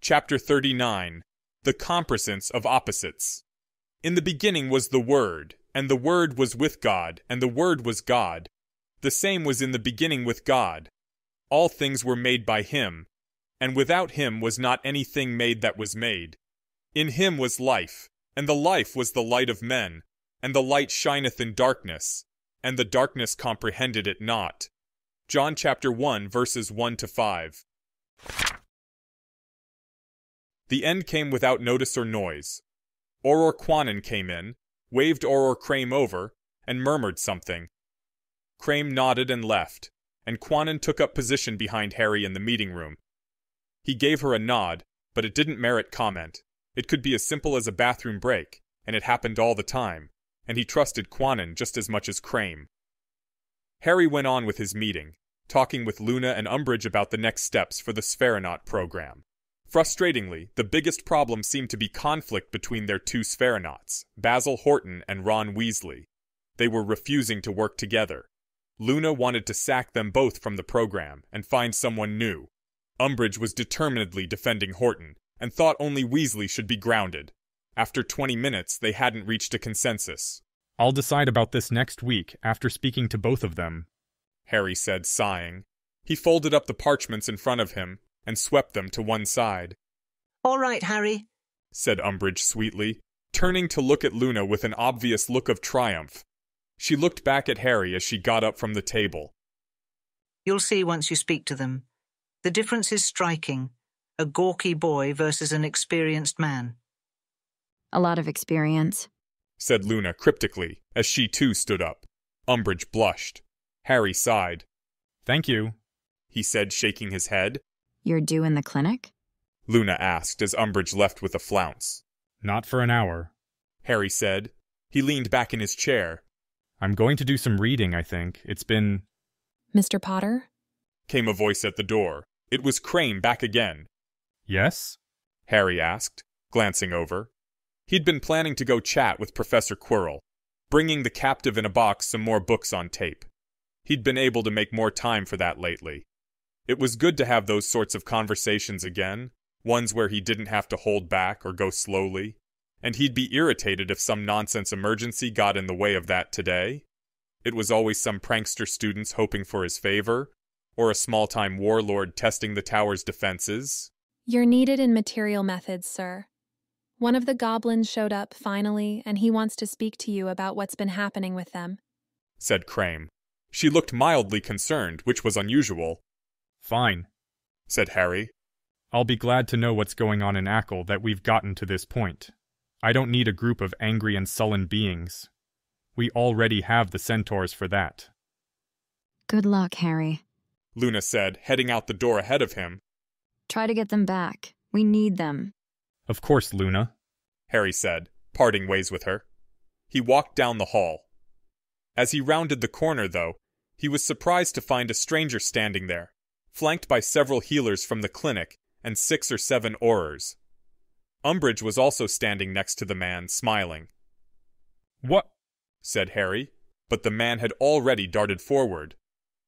Chapter 39. The Compresence of Opposites. In the beginning was the Word, and the Word was with God, and the Word was God. The same was in the beginning with God. All things were made by him, and without him was not anything made that was made. In him was life, and the life was the light of men, and the light shineth in darkness, and the darkness comprehended it not. John chapter 1 verses 1 to 5. The end came without notice or noise. Auror Quanon came in, waved Auror Crame over, and murmured something. Crame nodded and left, and Quanon took up position behind Harry in the meeting room. He gave her a nod, but it didn't merit comment. It could be as simple as a bathroom break, and it happened all the time, and he trusted Quanon just as much as Crame. Harry went on with his meeting, talking with Luna and Umbridge about the next steps for the Spheronaut program. Frustratingly, the biggest problem seemed to be conflict between their two Spheronauts, Basil Horton and Ron Weasley. They were refusing to work together. Luna wanted to sack them both from the program and find someone new. Umbridge was determinedly defending Horton, and thought only Weasley should be grounded. After 20 minutes, they hadn't reached a consensus. "I'll decide about this next week, after speaking to both of them," Harry said, sighing. He folded up the parchments in front of him, and swept them to one side. "All right, Harry," said Umbridge sweetly, turning to look at Luna with an obvious look of triumph. She looked back at Harry as she got up from the table. "You'll see once you speak to them. The difference is striking. A gawky boy versus an experienced man." "A lot of experience," said Luna cryptically, as she too stood up. Umbridge blushed. Harry sighed. "Thank you," he said, shaking his head. "You're due in the clinic?" Luna asked as Umbridge left with a flounce. "Not for an hour," Harry said. He leaned back in his chair. "I'm going to do some reading, I think. It's been—" "Mr. Potter?" came a voice at the door. It was Crane back again. "Yes?" Harry asked, glancing over. He'd been planning to go chat with Professor Quirrell, bringing the captive in a box some more books on tape. He'd been able to make more time for that lately. It was good to have those sorts of conversations again, ones where he didn't have to hold back or go slowly, and he'd be irritated if some nonsense emergency got in the way of that today. It was always some prankster students hoping for his favor, or a small-time warlord testing the tower's defenses. "You're needed in material methods, sir. One of the goblins showed up, finally, and he wants to speak to you about what's been happening with them," said Crane. She looked mildly concerned, which was unusual. "Fine," said Harry. "I'll be glad to know what's going on in Ackle that we've gotten to this point. I don't need a group of angry and sullen beings. We already have the centaurs for that." "Good luck, Harry," Luna said, heading out the door ahead of him. "Try to get them back. We need them." "Of course, Luna," Harry said, parting ways with her. He walked down the hall. As he rounded the corner, though, he was surprised to find a stranger standing there, flanked by several healers from the clinic and 6 or 7 Aurors. Umbridge was also standing next to the man, smiling. "What?" said Harry, but the man had already darted forward.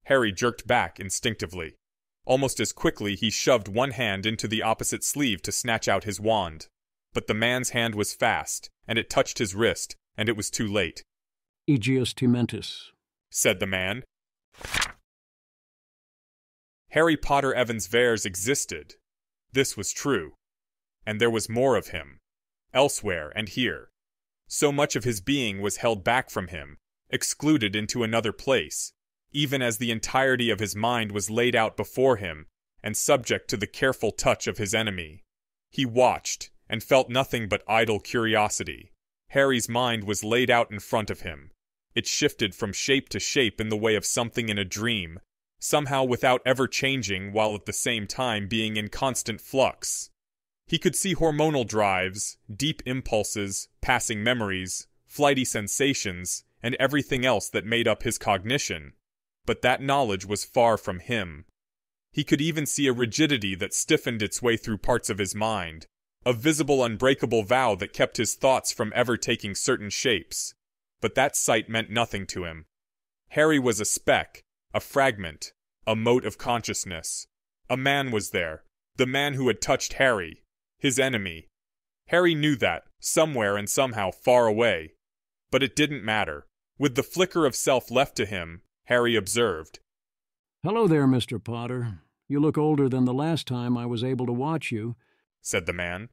Harry jerked back instinctively. Almost as quickly he shoved one hand into the opposite sleeve to snatch out his wand. But the man's hand was fast, and it touched his wrist, and it was too late. "Aegeus Timentus," said the man. Harry Potter Evans Verres existed. This was true. And there was more of him. Elsewhere and here. So much of his being was held back from him, excluded into another place, even as the entirety of his mind was laid out before him, and subject to the careful touch of his enemy. He watched, and felt nothing but idle curiosity. Harry's mind was laid out in front of him. It shifted from shape to shape in the way of something in a dream, somehow without ever changing while at the same time being in constant flux. He could see hormonal drives, deep impulses, passing memories, flighty sensations, and everything else that made up his cognition. But that knowledge was far from him. He could even see a rigidity that stiffened its way through parts of his mind, a visible unbreakable vow that kept his thoughts from ever taking certain shapes. But that sight meant nothing to him. Harry was a speck, a fragment, a mote of consciousness. A man was there, the man who had touched Harry, His enemy. Harry knew that, somewhere and somehow far away. But it didn't matter. With the flicker of self left to him, Harry observed. "Hello there, Mr. Potter. You look older than the last time I was able to watch you," said the man.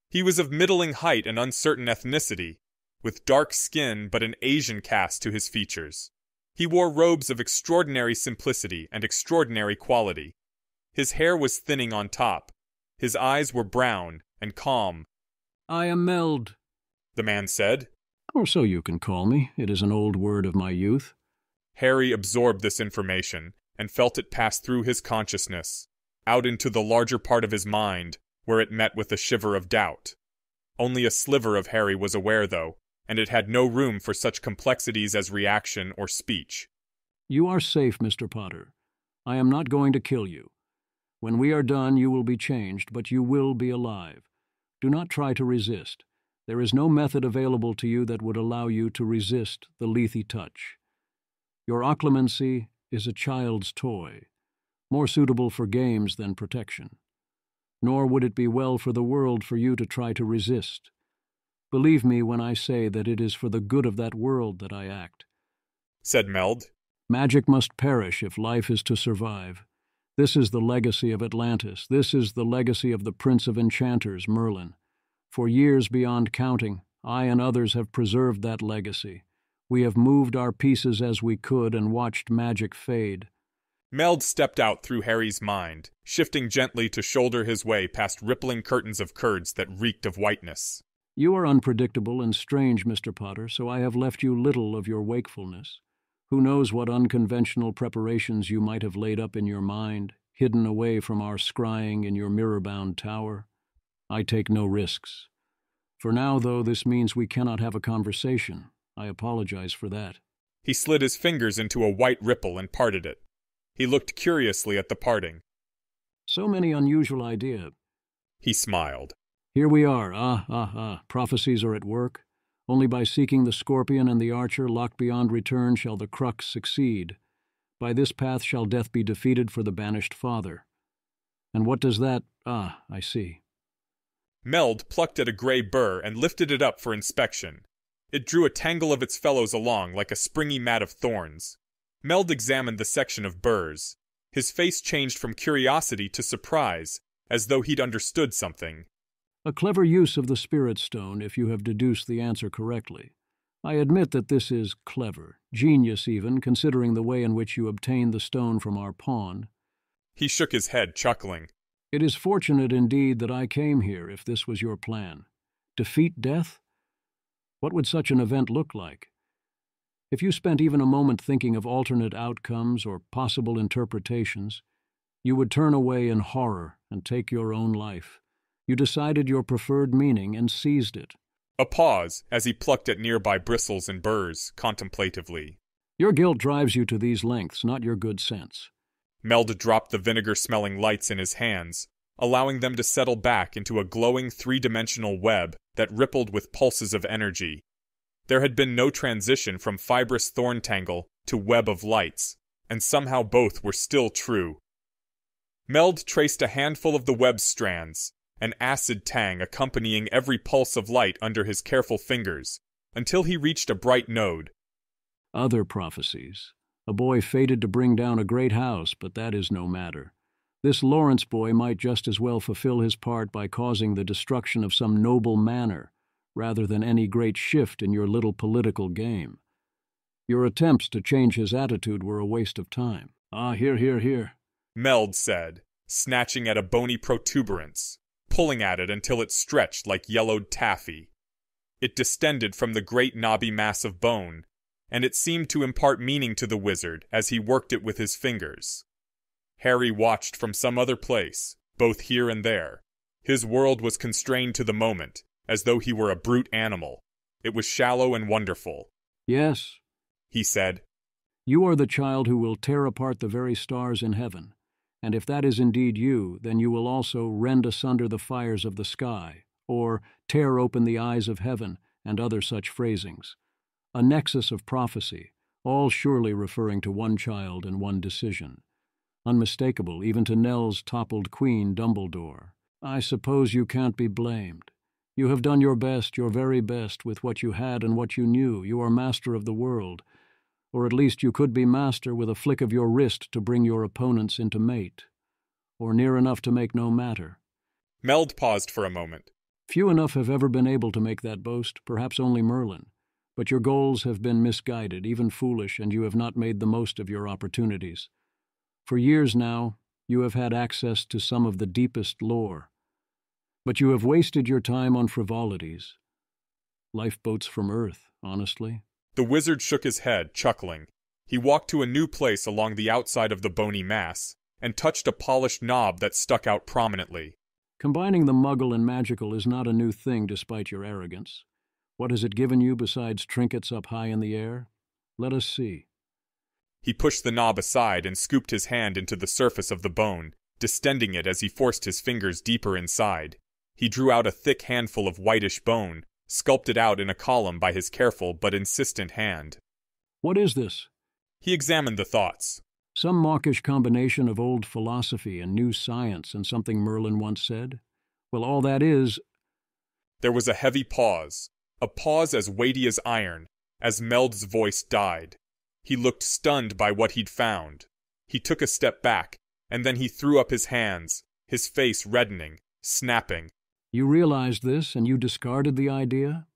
He was of middling height and uncertain ethnicity, with dark skin but an Asian cast to his features. He wore robes of extraordinary simplicity and extraordinary quality. His hair was thinning on top. His eyes were brown and calm. "I am Meld," the man said. "or so you can call me. It is an old word of my youth." Harry absorbed this information and felt it pass through his consciousness, out into the larger part of his mind, where it met with a shiver of doubt. Only a sliver of Harry was aware, though, and it had no room for such complexities as reaction or speech. "You are safe, Mr. Potter. I am not going to kill you. When we are done, you will be changed, but you will be alive. Do not try to resist. There is no method available to you that would allow you to resist the lethe touch. Your occlumency is a child's toy, more suitable for games than protection. Nor would it be well for the world for you to try to resist. Believe me when I say that it is for the good of that world that I act," said Meld. "Magic must perish if life is to survive. This is the legacy of Atlantis. This is the legacy of the Prince of Enchanters, Merlin. For years beyond counting, I and others have preserved that legacy. We have moved our pieces as we could and watched magic fade." Meld stepped out through Harry's mind, shifting gently to shoulder his way past rippling curtains of curds that reeked of whiteness. "You are unpredictable and strange, Mr. Potter, so I have left you little of your wakefulness. Who knows what unconventional preparations you might have laid up in your mind, hidden away from our scrying in your mirror-bound tower? I take no risks. For now, though, this means we cannot have a conversation. I apologize for that." He slid his fingers into a white ripple and parted it. He looked curiously at the parting. "So many unusual ideas." He smiled. "Here we are. Prophecies are at work. Only by seeking the scorpion and the archer locked beyond return shall the crux succeed. By this path shall death be defeated for the banished father. And what does that— I see." Meld plucked at a gray burr and lifted it up for inspection. It drew a tangle of its fellows along like a springy mat of thorns. Meld examined the section of burrs. His face changed from curiosity to surprise, as though he'd understood something. "A clever use of the spirit stone if you have deduced the answer correctly. I admit that this is clever, genius even, considering the way in which you obtained the stone from our pawn." He shook his head, chuckling. "It is fortunate indeed that I came here if this was your plan. Defeat death? What would such an event look like? If you spent even a moment thinking of alternate outcomes or possible interpretations, you would turn away in horror and take your own life. You decided your preferred meaning and seized it." A pause as he plucked at nearby bristles and burrs, contemplatively. "Your guilt drives you to these lengths, not your good sense." Meld dropped the vinegar-smelling lights in his hands, allowing them to settle back into a glowing three-dimensional web that rippled with pulses of energy. There had been no transition from fibrous thorn tangle to web of lights, and somehow both were still true. Meld traced a handful of the web's strands, an acid tang accompanying every pulse of light under his careful fingers, until he reached a bright node. "Other prophecies. A boy fated to bring down a great house, but that is no matter. This Lawrence boy might just as well fulfill his part by causing the destruction of some noble manor, rather than any great shift in your little political game. Your attempts to change his attitude were a waste of time." Here," Meld said, snatching at a bony protuberance, pulling at it until it stretched like yellowed taffy. It distended from the great knobby mass of bone, and it seemed to impart meaning to the wizard as he worked it with his fingers. Harry watched from some other place, both here and there. His world was constrained to the moment, as though he were a brute animal. It was shallow and wonderful. "Yes," he said. "You are the child who will tear apart the very stars in heaven. And if that is indeed you, then you will also rend asunder the fires of the sky, or tear open the eyes of heaven, and other such phrasings. A nexus of prophecy, all surely referring to one child and one decision. Unmistakable even to Nell's toppled queen, Dumbledore. I suppose you can't be blamed. You have done your best, your very best, with what you had and what you knew. You are master of the world. Or at least you could be master with a flick of your wrist to bring your opponents into mate. Or near enough to make no matter. Meld paused for a moment. Few enough have ever been able to make that boast, perhaps only Merlin. But your goals have been misguided, even foolish, and you have not made the most of your opportunities. For years now, you have had access to some of the deepest lore. But you have wasted your time on frivolities. Lifeboats from Earth, honestly. The wizard shook his head, chuckling. He walked to a new place along the outside of the bony mass, and touched a polished knob that stuck out prominently. Combining the muggle and magical is not a new thing despite your arrogance. What has it given you besides trinkets up high in the air? Let us see. He pushed the knob aside and scooped his hand into the surface of the bone, distending it as he forced his fingers deeper inside. He drew out a thick handful of whitish bone, sculpted out in a column by his careful but insistent hand. What is this? He examined the thoughts. Some mawkish combination of old philosophy and new science and something Merlin once said? Well, all that is... There was a heavy pause, a pause as weighty as iron, as Meld's voice died. He looked stunned by what he'd found. He took a step back, and then he threw up his hands, his face reddening, snapping. You realized this, and you discarded the idea?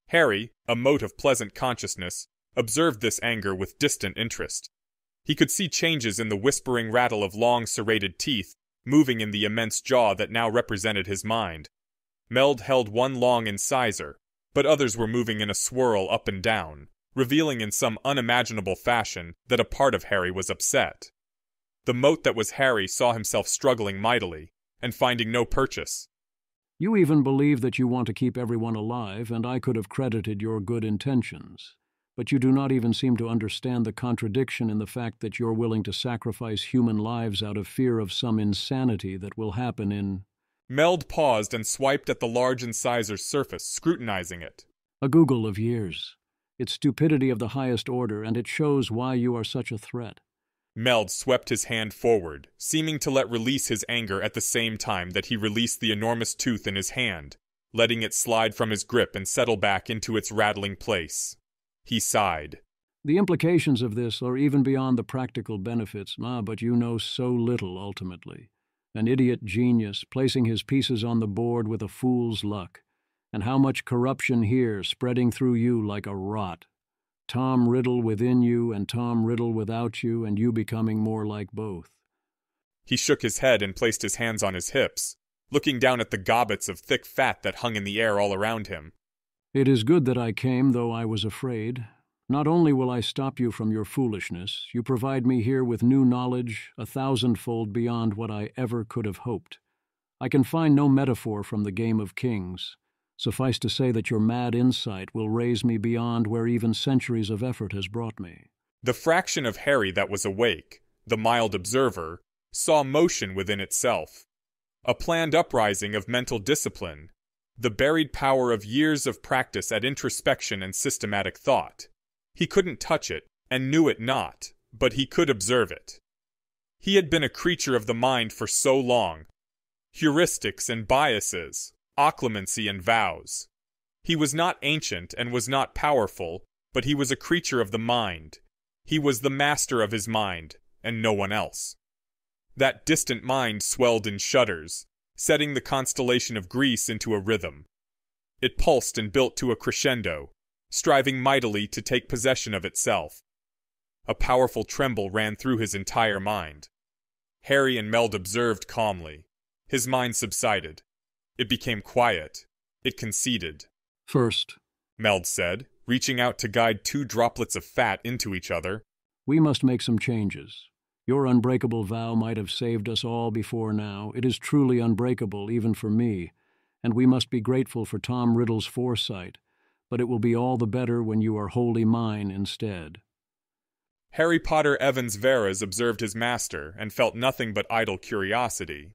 Harry, a mote of pleasant consciousness, observed this anger with distant interest. He could see changes in the whispering rattle of long serrated teeth, moving in the immense jaw that now represented his mind. Meld held one long incisor, but others were moving in a swirl up and down, revealing in some unimaginable fashion that a part of Harry was upset. The mote that was Harry saw himself struggling mightily, and finding no purchase. You even believe that you want to keep everyone alive, and I could have credited your good intentions. But you do not even seem to understand the contradiction in the fact that you're willing to sacrifice human lives out of fear of some insanity that will happen in... Meld paused and swiped at the large incisor's surface, scrutinizing it. A Google of years. It's stupidity of the highest order, and it shows why you are such a threat. Meld swept his hand forward, seeming to let release his anger at the same time that he released the enormous tooth in his hand, letting it slide from his grip and settle back into its rattling place. He sighed. The implications of this are even beyond the practical benefits, but you know so little ultimately. An idiot genius placing his pieces on the board with a fool's luck. And how much corruption here spreading through you like a rot. Tom Riddle within you and Tom Riddle without you, and you becoming more like both. He shook his head and placed his hands on his hips, looking down at the gobbets of thick fat that hung in the air all around him. It is good that I came, though I was afraid. Not only will I stop you from your foolishness, you provide me here with new knowledge 1,000-fold beyond what I ever could have hoped. I can find no metaphor from the game of kings. Suffice to say that your mad insight will raise me beyond where even centuries of effort has brought me. The fraction of Harry that was awake, the mild observer, saw motion within itself. A planned uprising of mental discipline, the buried power of years of practice at introspection and systematic thought. He couldn't touch it, and knew it not, but he could observe it. He had been a creature of the mind for so long. Heuristics and biases, occlumency and vows. He was not ancient and was not powerful, but he was a creature of the mind. He was the master of his mind, and no one else. That distant mind swelled in shudders, setting the constellation of Greece into a rhythm. It pulsed and built to a crescendo, striving mightily to take possession of itself. A powerful tremble ran through his entire mind. Harry and Meld observed calmly. His mind subsided. It became quiet. It conceded. First, Meld said, reaching out to guide two droplets of fat into each other. We must make some changes. Your unbreakable vow might have saved us all before now. It is truly unbreakable, even for me, and we must be grateful for Tom Riddle's foresight, but it will be all the better when you are wholly mine instead. Harry Potter Evans Veras observed his master and felt nothing but idle curiosity.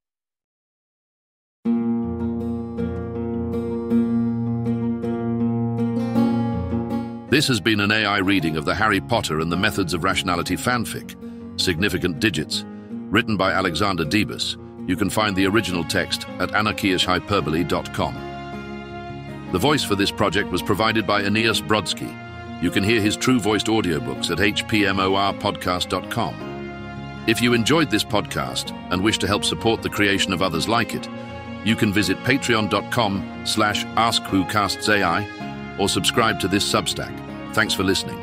This has been an AI reading of the Harry Potter and the Methods of Rationality fanfic, Significant Digits, written by Alexander Debus, You can find the original text at anarchiahyperbole.com. The voice for this project was provided by Aeneas Brodsky. You can hear his true-voiced audiobooks at hpmorpodcast.com. If you enjoyed this podcast and wish to help support the creation of others like it, you can visit patreon.com/AskWhoCastsAI or subscribe to this Substack. Thanks for listening.